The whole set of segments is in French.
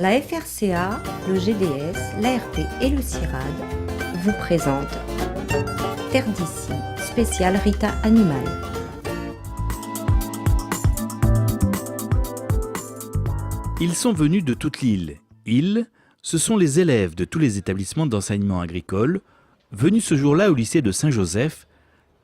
La FRCA, le GDS, l'ARP et le CIRAD vous présentent Terre d'ici, spécial Rita Animal. Ils sont venus de toute l'île. Ils, ce sont les élèves de tous les établissements d'enseignement agricole, venus ce jour-là au lycée de Saint-Joseph,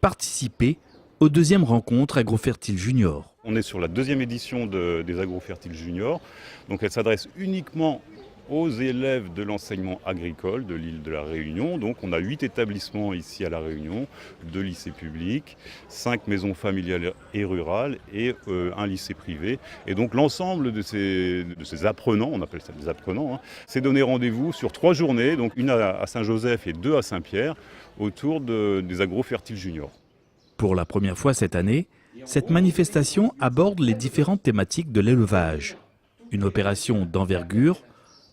participer aux deuxièmes rencontres Agrofertile Junior. On est sur la deuxième édition des Agrofertile Junior, donc elle s'adresse uniquement aux élèves de l'enseignement agricole de l'île de la Réunion. Donc on a 8 établissements ici à la Réunion, 2 lycées publics, 5 maisons familiales et rurales et un lycée privé. Et donc l'ensemble de ces apprenants, on appelle ça des apprenants, s'est donné rendez-vous sur 3 journées, donc une à Saint-Joseph et 2 à Saint-Pierre, autour des Agrofertile Junior. Pour la première fois cette année, cette manifestation aborde les différentes thématiques de l'élevage. Une opération d'envergure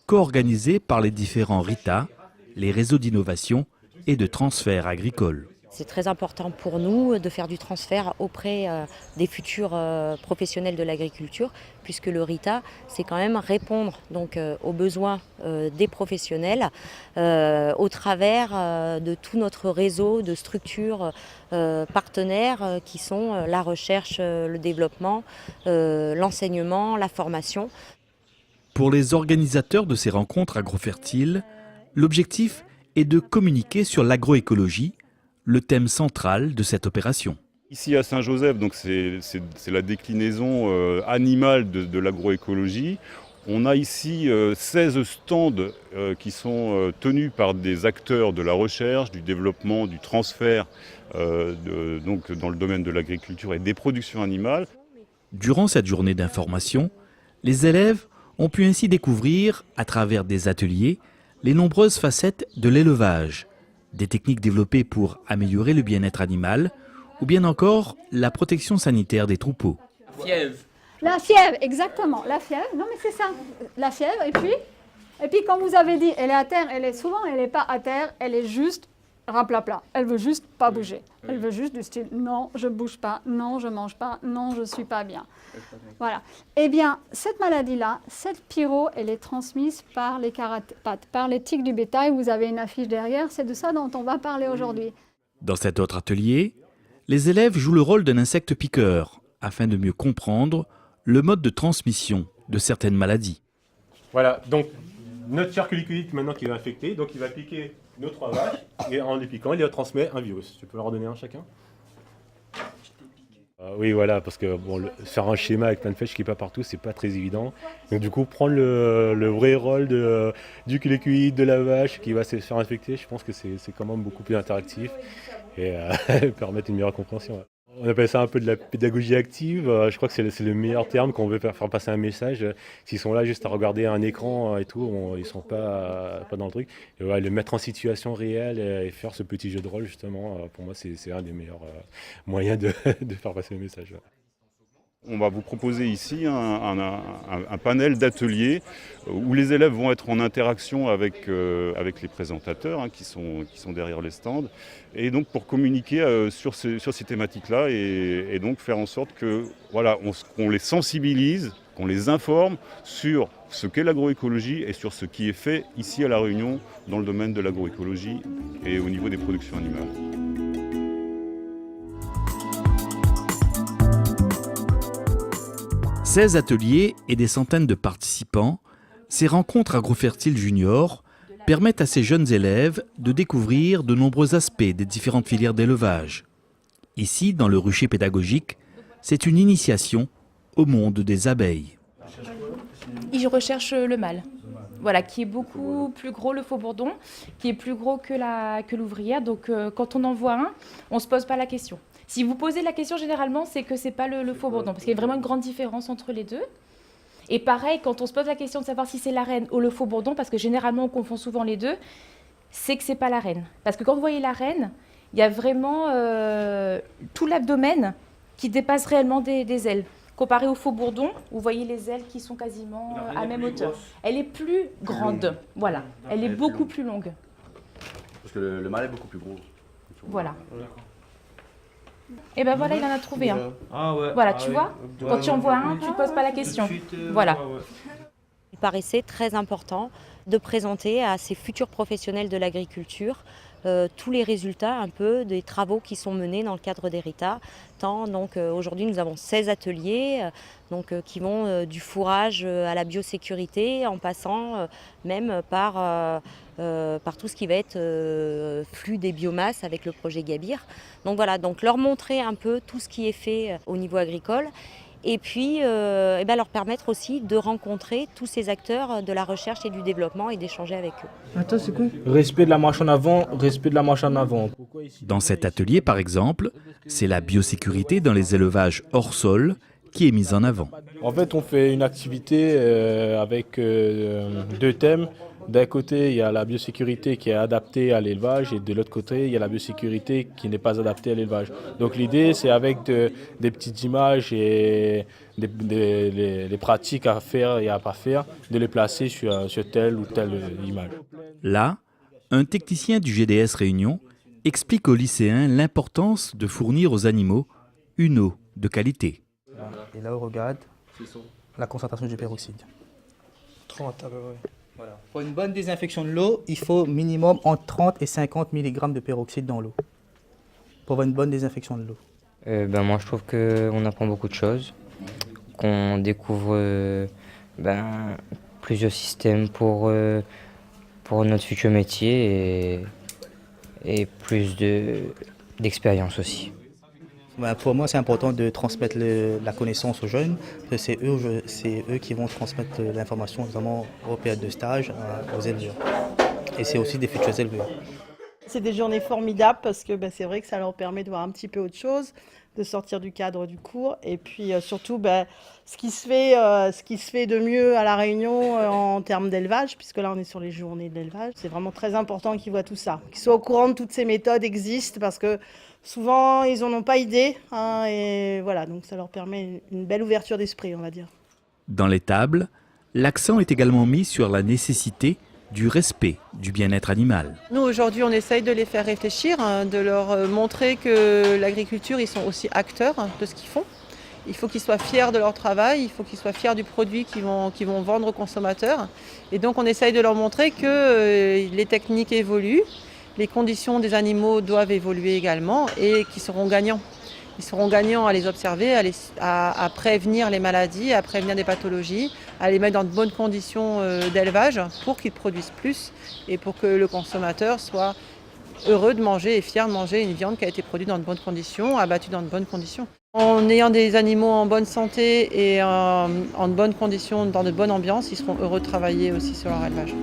co-organisée par les différents RITA, les réseaux d'innovation et de transfert agricole. C'est très important pour nous de faire du transfert auprès des futurs professionnels de l'agriculture, puisque le RITA, c'est quand même répondre donc, aux besoins des professionnels au travers de tout notre réseau de structures partenaires qui sont la recherche, le développement, l'enseignement, la formation. Pour les organisateurs de ces rencontres agrofertiles, l'objectif est de communiquer sur l'agroécologie, le thème central de cette opération. Ici à Saint-Joseph, donc c'est la déclinaison animale de l'agroécologie. On a ici 16 stands qui sont tenus par des acteurs de la recherche, du développement, du transfert donc dans le domaine de l'agriculture et des productions animales. Durant cette journée d'information, les élèves ont pu ainsi découvrir, à travers des ateliers, les nombreuses facettes de l'élevage, des techniques développées pour améliorer le bien-être animal, ou bien encore la protection sanitaire des troupeaux. Fièvre. La fièvre, exactement. La fièvre, non mais c'est ça. La fièvre, et puis comme vous avez dit, elle est à terre, souvent elle n'est pas à terre, elle est juste raplapla. Elle veut juste pas bouger. Elle veut juste du style, non, je bouge pas, non, je mange pas, non, je suis pas bien. Voilà. Eh bien, cette maladie-là, cette pyro, elle est transmise par les carapates, par les tiques du bétail. Vous avez une affiche derrière, c'est de ça dont on va parler aujourd'hui. Dans cet autre atelier, les élèves jouent le rôle d'un insecte piqueur, afin de mieux comprendre le mode de transmission de certaines maladies. Voilà, donc notre cerculiculite maintenant qui va infecter, donc il va piquer nos 3 vaches, et en les piquant, il leur transmet un virus. Tu peux leur en donner un chacun ? Oui, voilà, parce que bon, faire un schéma avec plein de flèches qui n'est pas partout, c'est pas très évident. Donc du coup, prendre le vrai rôle du culiculite, de la vache qui va se faire infecter, je pense que c'est quand même beaucoup plus interactif et permettre une meilleure compréhension. On appelle ça un peu de la pédagogie active. Je crois que c'est le meilleur terme quand on veut faire passer un message. S'ils sont là juste à regarder un écran et tout, ils ne sont pas dans le truc. Et ouais, le mettre en situation réelle et faire ce petit jeu de rôle, justement, pour moi, c'est un des meilleurs moyens de faire passer le message. On va vous proposer ici un panel d'ateliers où les élèves vont être en interaction avec les présentateurs qui sont derrière les stands, et donc pour communiquer sur ces thématiques-là et donc faire en sorte que voilà, qu'on les sensibilise, qu'on les informe sur ce qu'est l'agroécologie et sur ce qui est fait ici à La Réunion dans le domaine de l'agroécologie et au niveau des productions animales. 16 ateliers et des centaines de participants, ces rencontres agrofertiles junior permettent à ces jeunes élèves de découvrir de nombreux aspects des différentes filières d'élevage. Ici, dans le rucher pédagogique, c'est une initiation au monde des abeilles. Je recherche le mâle, voilà, qui est beaucoup plus gros, le faux-bourdon, qui est plus gros que l'ouvrière. Donc quand on en voit un, on ne se pose pas la question. Si vous posez la question généralement, c'est que ce n'est pas le faux-bourdon, parce qu'il y a vraiment une grande différence entre les deux. Et pareil, quand on se pose la question de savoir si c'est la reine ou le faux-bourdon, parce que généralement on confond souvent les deux, c'est que ce n'est pas la reine. Parce que quand vous voyez la reine, il y a vraiment tout l'abdomen qui dépasse réellement des ailes. Comparé au faux-bourdon, vous voyez les ailes qui sont quasiment à même hauteur. Elle est plus grande, voilà. Elle est beaucoup plus longue. Parce que le mâle est beaucoup plus gros. Voilà. Et ben voilà, il en a trouvé un. Ah ouais. Voilà, ah tu oui. vois, quand tu en vois un, tu ne poses pas la question. Voilà. paraissait très important de présenter à ces futurs professionnels de l'agriculture tous les résultats un peu des travaux qui sont menés dans le cadre d'Heritat. Aujourd'hui nous avons 16 ateliers qui vont du fourrage à la biosécurité en passant même par tout ce qui va être flux des biomasses avec le projet Gabir. Donc voilà, leur montrer un peu tout ce qui est fait au niveau agricole. Et puis leur permettre aussi de rencontrer tous ces acteurs de la recherche et du développement et d'échanger avec eux. Attends, c'est quoi ? Respect de la marche en avant, respect de la marche en avant. Dans cet atelier, par exemple, c'est la biosécurité dans les élevages hors sol qui est mise en avant. En fait, on fait une activité avec 2 thèmes. D'un côté, il y a la biosécurité qui est adaptée à l'élevage et de l'autre côté, il y a la biosécurité qui n'est pas adaptée à l'élevage. Donc l'idée, c'est avec des petites images et des pratiques à faire et à ne pas faire, de les placer sur telle ou telle image. Là, un technicien du GDS Réunion explique aux lycéens l'importance de fournir aux animaux une eau de qualité. Et là, on regarde la concentration du peroxyde. 30 à peu près. Voilà. Pour une bonne désinfection de l'eau, il faut minimum entre 30 et 50 mg de peroxyde dans l'eau. Pour avoir une bonne désinfection de l'eau. Moi, je trouve qu'on apprend beaucoup de choses, qu'on découvre plusieurs systèmes pour notre futur métier et plus d'expérience aussi. Pour moi, c'est important de transmettre la connaissance aux jeunes. C'est eux qui vont transmettre l'information, notamment aux périodes de stage, aux éleveurs. Et c'est aussi des futurs éleveurs. C'est des journées formidables parce que c'est vrai que ça leur permet de voir un petit peu autre chose, de sortir du cadre du cours. Et puis surtout, ce qui se fait de mieux à La Réunion en termes d'élevage, puisque là, on est sur les journées de l'élevage. C'est vraiment très important qu'ils voient tout ça, qu'ils soient au courant de toutes ces méthodes existent parce que souvent, ils n'en ont pas idée. Et voilà, donc ça leur permet une belle ouverture d'esprit, on va dire. Dans les tables, l'accent est également mis sur la nécessité du respect du bien-être animal. Nous, aujourd'hui, on essaye de les faire réfléchir, de leur montrer que l'agriculture, ils sont aussi acteurs de ce qu'ils font. Il faut qu'ils soient fiers de leur travail, il faut qu'ils soient fiers du produit qu'ils vont vendre aux consommateurs. Et donc, on essaye de leur montrer que les techniques évoluent, les conditions des animaux doivent évoluer également et qu'ils seront gagnants. Ils seront gagnants à les observer, à prévenir les maladies, à prévenir des pathologies, à les mettre dans de bonnes conditions d'élevage pour qu'ils produisent plus et pour que le consommateur soit heureux de manger et fier de manger une viande qui a été produite dans de bonnes conditions, abattue dans de bonnes conditions. En ayant des animaux en bonne santé et en de bonnes conditions, dans de bonnes ambiances, ils seront heureux de travailler aussi sur leur élevage.